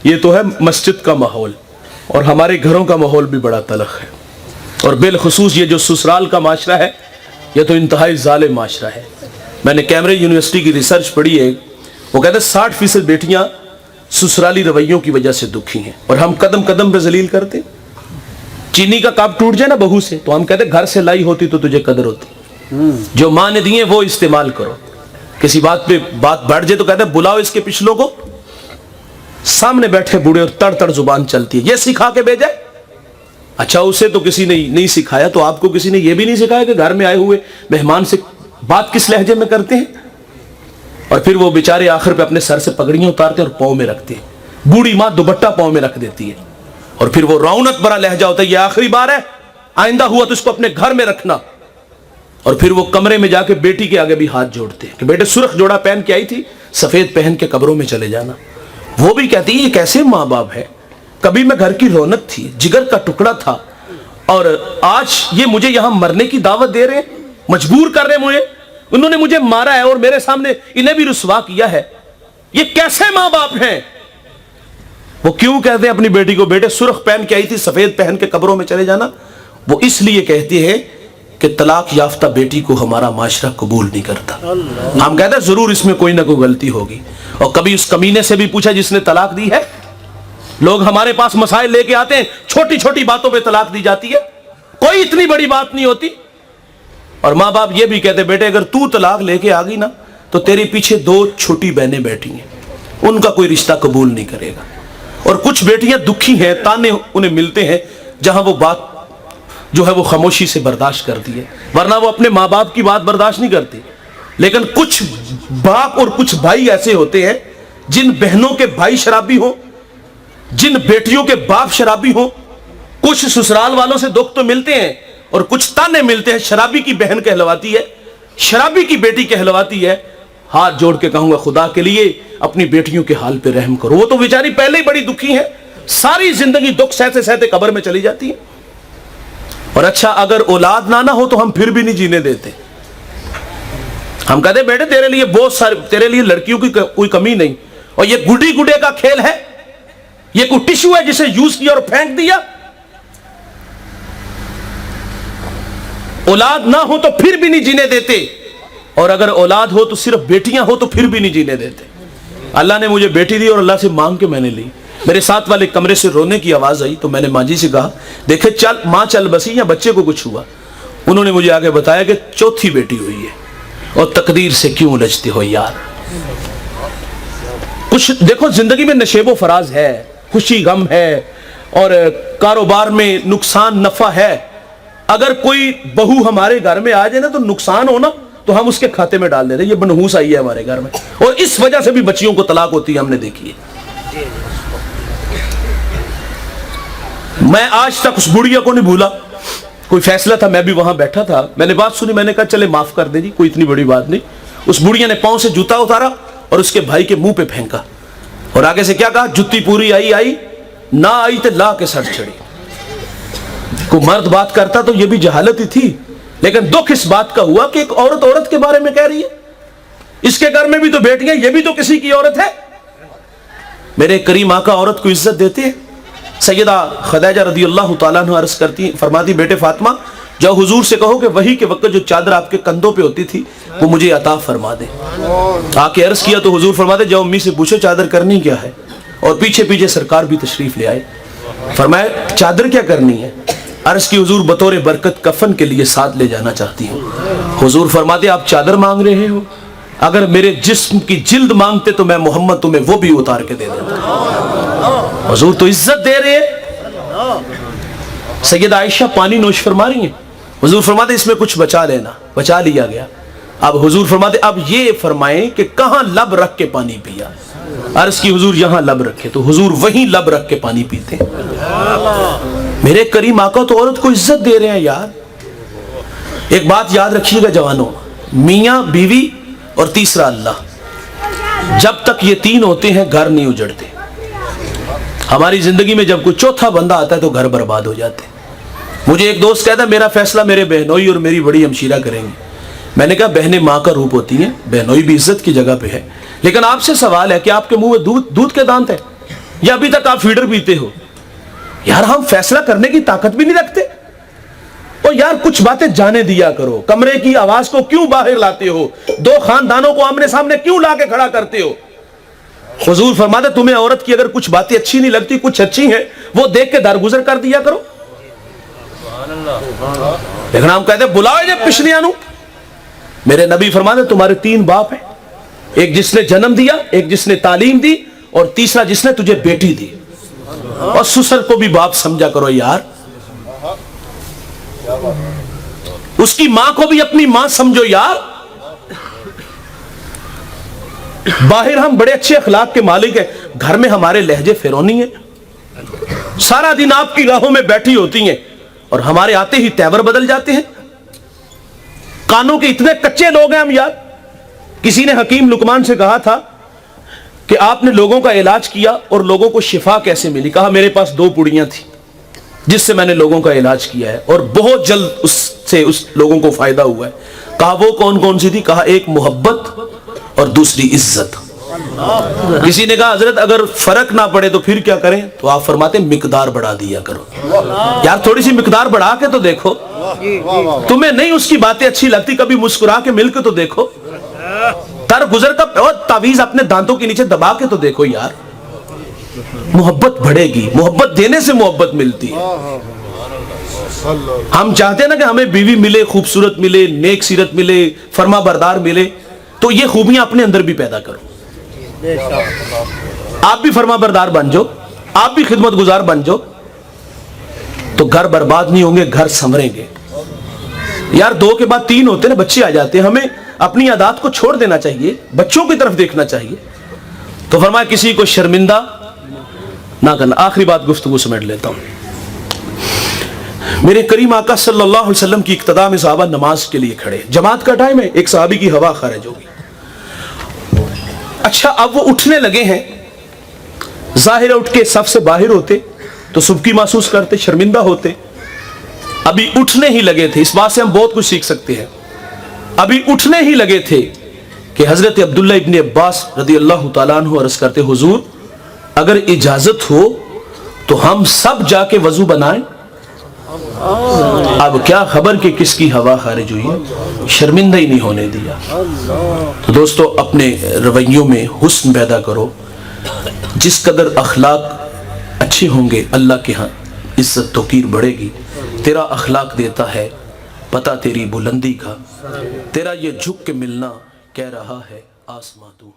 یہ تو ہے مسجد کا ماحول، اور ہمارے گھروں کا ماحول بھی بڑا تلخ ہے، اور بالخصوص یہ جو سسرال کا معاشرہ ہے یہ تو انتہائی ظالم معاشرہ ہے۔ میں نے کیمبرج یونیورسٹی کی ریسرچ پڑھی ہے، وہ کہتے ہیں 60% بیٹیاں سسرالی رویوں کی وجہ سے دکھی ہیں، اور ہم قدم قدم پہ ذلیل کرتے ہیں۔ چینی کا کپ ٹوٹ جائے نا بہو سے تو ہم کہتے ہیں گھر سے لائی ہوتی تو تجھے قدر ہوتی، جو ماں نے دیے وہ استعمال کرو۔ کسی بات پہ بات بڑھ جائے تو کہتے ہیں بلاؤ اس کے پچھلوں کو، سامنے بیٹھے بوڑھے اور تڑ تڑ زبان چلتی ہے، یہ سکھا کے بھیجے۔ اچھا اسے تو کسی نے نہیں سکھایا، تو آپ کو کسی نے یہ بھی نہیں سکھایا کہ گھر میں آئے ہوئے مہمان سے بات کس لہجے میں کرتے ہیں؟ اور پھر وہ بیچارے آخر پہ اپنے سر سے پگڑیاں اتارتے اور پاؤں میں رکھتے ہیں، بوڑھی ماں دوپٹہ پاؤں میں رکھ دیتی ہے، اور پھر وہ رونق بھرا لہجہ ہوتا ہے، یہ آخری بار ہے، آئندہ ہوا تو اس کو اپنے گھر میں رکھنا۔ اور پھر وہ کمرے میں جا کے بیٹی کے آگے بھی ہاتھ جوڑتے ہیں کہ بیٹے سرخ جوڑا پہن کے آئی تھی، سفید پہن کے قبروں میں چلے جانا۔ وہ بھی کہتی ہے یہ کیسے ماں باپ ہے، کبھی میں گھر کی رونق تھی، جگر کا ٹکڑا تھا، اور آج یہ مجھے یہاں مرنے کی دعوت دے رہے ہیں، مجبور کر رہے ہیں مجھے، انہوں نے مجھے مارا ہے اور میرے سامنے انہیں بھی رسوا کیا ہے، یہ کیسے ماں باپ ہیں؟ وہ کیوں کہتے ہیں اپنی بیٹی کو بیٹے سرخ پہن کے آئی تھی، سفید پہن کے قبروں میں چلے جانا؟ وہ اس لیے کہتے ہیں کہ طلاق یافتہ بیٹی کو ہمارا معاشرہ قبول نہیں کرتا۔ ہم کہتے ہیں ضرور اس میں کوئی نہ کوئی غلطی ہوگی، اور کبھی اس کمینے سے بھی پوچھا جس نے طلاق دی ہے؟ لوگ ہمارے پاس مسائل لے کے آتے ہیں، چھوٹی چھوٹی باتوں پہ طلاق دی جاتی ہے، کوئی اتنی بڑی بات نہیں ہوتی۔ اور ماں باپ یہ بھی کہتے بیٹے اگر تو طلاق لے کے آ گئی نا تو تیرے پیچھے 2 چھوٹی بہنیں بیٹھی ہیں، ان کا کوئی رشتہ قبول نہیں کرے گا۔ اور کچھ بیٹیاں دکھی ہیں، تانے انہیں ملتے ہیں جہاں وہ بات جو ہے وہ خاموشی سے برداشت کرتی ہے، ورنہ وہ اپنے ماں باپ کی بات برداشت نہیں کرتی۔ لیکن کچھ باپ اور کچھ بھائی ایسے ہوتے ہیں جن بہنوں کے بھائی شرابی ہوں، جن بیٹیوں کے باپ شرابی ہوں، کچھ سسرال والوں سے دکھ تو ملتے ہیں اور کچھ تانے ملتے ہیں، شرابی کی بہن کہلواتی ہے، شرابی کی بیٹی کہلواتی ہے۔ ہاتھ جوڑ کے کہوں گا خدا کے لیے اپنی بیٹیوں کے حال پہ رحم کرو، وہ تو بیچاری پہلے ہی بڑی دکھی ہے، ساری زندگی دکھ سہتے سہتے قبر میں چلی جاتی ہے۔ اور اچھا اگر اولاد نہ ہو تو ہم پھر بھی نہیں جینے دیتے، ہم کہتے بیٹے تیرے لیے بہت سارے، تیرے لیے لڑکیوں کی کوئی کمی نہیں، اور یہ گڈی گڈے کا کھیل ہے، یہ کوئی ٹشو ہے جسے یوز کیا اور پھینک دیا؟ اولاد نہ ہو تو پھر بھی نہیں جینے دیتے، اور اگر اولاد ہو تو صرف بیٹیاں ہو تو پھر بھی نہیں جینے دیتے۔ اللہ نے مجھے بیٹی دی اور اللہ سے مانگ کے میں نے لی۔ میرے ساتھ والے کمرے سے رونے کی آواز آئی تو میں نے ماں جی سے کہا دیکھے چل ماں چل بسی یا بچے کو کچھ ہوا؟ انہوں نے مجھے آگے بتایا کہ 4تھی بیٹی ہوئی ہے، اور تقدیر سے کیوں الجھتے ہو یار؟ کچھ دیکھو زندگی میں نشیب و فراز ہے، خوشی غم ہے، اور کاروبار میں نقصان نفع ہے۔ اگر کوئی بہو ہمارے گھر میں آ جائے نا تو نقصان ہونا تو ہم اس کے کھاتے میں ڈال دیتے ہیں، یہ منحوس آئی ہے ہمارے گھر میں، اور اس وجہ سے بھی بچیوں کو طلاق ہوتی ہے، ہم نے دیکھی ہے۔ میں آج تک اس بڑھیا کو نہیں بھولا، کوئی فیصلہ تھا، میں بھی وہاں بیٹھا تھا، میں نے بات سنی، میں نے کہا چلے معاف کر دے جی، کوئی اتنی بڑی بات نہیں۔ اس بڑھیا نے پاؤں سے جوتا اتارا اور اس کے بھائی کے منہ پہ پھینکا، اور آگے سے کیا کہا؟ جتی پوری آئی نہ آئی تو لا کے سر چڑھی۔ کوئی مرد بات کرتا تو یہ بھی جہالت ہی تھی، لیکن دکھ اس بات کا ہوا کہ ایک عورت کے بارے میں کہہ رہی ہے، اس کے گھر میں بھی تو بیٹیاں، یہ بھی تو کسی کی عورت ہے۔ میرے کریم آقا عورت کو عزت دیتے ہیں۔ سیدہ خدیجہ رضی اللہ تعالیٰ عنہ عرض کرتی فرماتی بیٹے فاطمہ جاؤ حضور سے کہو کہ وحی کے وقت جو چادر آپ کے کندھوں پہ ہوتی تھی وہ مجھے عطا فرما دے۔ آ کے عرض کیا تو حضور فرماتے جاؤ امی سے پوچھو چادر کرنی کیا ہے، اور پیچھے پیچھے سرکار بھی تشریف لے آئے۔ فرمایا چادر کیا کرنی ہے؟ عرض کی حضور بطور برکت کفن کے لیے ساتھ لے جانا چاہتی ہوں۔ حضور فرماتے آپ چادر مانگ رہے ہو، اگر میرے جسم کی جلد مانگتے تو میں محمد تمہیں وہ بھی اتار کے دے دیتا۔ حضور تو عزت دے رہے ہیں۔ سیدہ عائشہ پانی نوش فرما رہی ہیں، حضور فرماتے اس میں کچھ بچا لینا، بچا لیا گیا۔ اب حضور فرماتے اب یہ فرمائیں کہ کہاں لب رکھ کے پانی پیا؟ عرض کی حضور یہاں لب رکھے، تو حضور وہیں لب رکھ کے پانی پیتے ہیں۔ میرے کریم آقا تو عورت کو عزت دے رہے ہیں یار۔ ایک بات یاد رکھیے گا جوانوں، میاں بیوی اور تیسرا اللہ، جب تک یہ تین ہوتے ہیں گھر نہیں اجڑتے۔ ہماری زندگی میں جب کوئی چوتھا بندہ آتا ہے تو گھر برباد ہو جاتے ہیں۔ مجھے ایک دوست کہتا ہے میرا فیصلہ میرے بہنوئی اور میری بڑی ہمشیرہ کریں گے۔ میں نے کہا بہنیں ماں کا روپ ہوتی ہیں، بہنوئی بھی عزت کی جگہ پہ ہے، لیکن آپ سے سوال ہے کہ آپ کے منہ میں دودھ کے دانت ہے؟ یا ابھی تک آپ فیڈر پیتے ہو؟ یار ہم فیصلہ کرنے کی طاقت بھی نہیں رکھتے؟ اور یار کچھ باتیں جانے دیا کرو. کمرے کی آواز کو کیوں باہر لاتے ہو؟ دو خاندانوں کو آمنے سامنے کیوں لا کے کھڑا کرتے ہو؟ حضور فرماتے تمہیں عورت کی اگر کچھ باتیں اچھی نہیں لگتی، کچھ اچھی ہیں، وہ دیکھ کے درگزر کر دیا کرو. لیکن ہم کہتے بلاؤ جب پچھلیاں نو. میرے نبی فرماتے تمہارے 3 باپ ہیں، ایک جس نے جنم دیا، ایک جس نے تعلیم دی، اور تیسرا جس نے تجھے بیٹی دی. اور سسر کو بھی باپ سمجھا کرو یار، اس کی ماں کو بھی اپنی ماں سمجھو یار. باہر ہم بڑے اچھے اخلاق کے مالک ہیں، گھر میں ہمارے لہجے فیرونی ہیں، سارا دن آپ کی راہوں میں بیٹھی ہوتی ہیں، اور ہمارے آتے ہی تیور بدل جاتے ہیں. کانوں کے اتنے کچے لوگ ہیں ہم یار. کسی نے حکیم لقمان سے کہا تھا کہ آپ نے لوگوں کا علاج کیا اور لوگوں کو شفا کیسے ملی؟ کہا میرے پاس 2 پڑیاں تھیں جس سے میں نے لوگوں کا علاج کیا ہے، اور بہت جلد اس سے لوگوں کو فائدہ ہوا ہے. کہا وہ کون کون سی تھی؟ کہا ایک محبت اور دوسری عزت. کسی نے کہا حضرت اگر فرق نہ پڑے تو پھر کیا کریں؟ تو آپ فرماتے مقدار بڑھا دیا کرو. یار تھوڑی سی مقدار بڑھا کے تو دیکھو. تمہیں نہیں اس کی باتیں اچھی لگتی، کبھی مسکرا کے مل کے تو دیکھو. تر گزر کا تعویذ اپنے دانتوں کے نیچے دبا کے تو دیکھو یار. محبت بڑھے گی، محبت دینے سے محبت ملتی ہے. ہم چاہتے ہیں نا کہ ہمیں بیوی ملے، خوبصورت ملے، نیک سیرت ملے، فرما بردار ملے، تو یہ خوبیاں اپنے اندر بھی پیدا کرو. آپ بھی فرما بردار بن جاؤ، آپ بھی خدمت گزار بن جاؤ، تو گھر برباد نہیں ہوں گے، گھر سنوریں گے. یار 2 کے بعد 3 ہوتے ہیں نا، بچے آ جاتے ہیں. ہمیں اپنی عادات کو چھوڑ دینا چاہیے، بچوں کی طرف دیکھنا چاہیے. تو فرمایا کسی کو شرمندہ نہ کرنا. آخری بات گفتگو سمیٹ لیتا ہوں. میرے کریم آقا صلی اللہ علیہ وسلم کی اقتداء میں صحابہ نماز کے لیے کھڑے، جماعت کا ٹائم ہے، ایک صحابی کی ہوا خارج ہوگی. اچھا اب وہ اٹھنے لگے ہیں، ظاہر اٹھ کے صف سے باہر ہوتے تو سبکی محسوس کرتے، شرمندہ ہوتے. ابھی اٹھنے ہی لگے تھے، اس بات سے ہم بہت کچھ سیکھ سکتے ہیں. ابھی اٹھنے ہی لگے تھے کہ حضرت عبداللہ ابن عباس رضی اللہ تعالیٰ عنہ عرض کرتے حضور اگر اجازت ہو تو ہم سب جا کے وضو بنائیں. اب کیا خبر کہ کس کی ہوا خارج ہوئی ہے، شرمندہ ہی نہیں ہونے دیا. تو دوستو اپنے رویوں میں حسن پیدا کرو. جس قدر اخلاق اچھے ہوں گے اللہ کے ہاں عزت توقیر بڑھے گی. تیرا اخلاق دیتا ہے پتہ تیری بلندی کا، تیرا یہ جھک کے ملنا کہہ رہا ہے آسماں تو.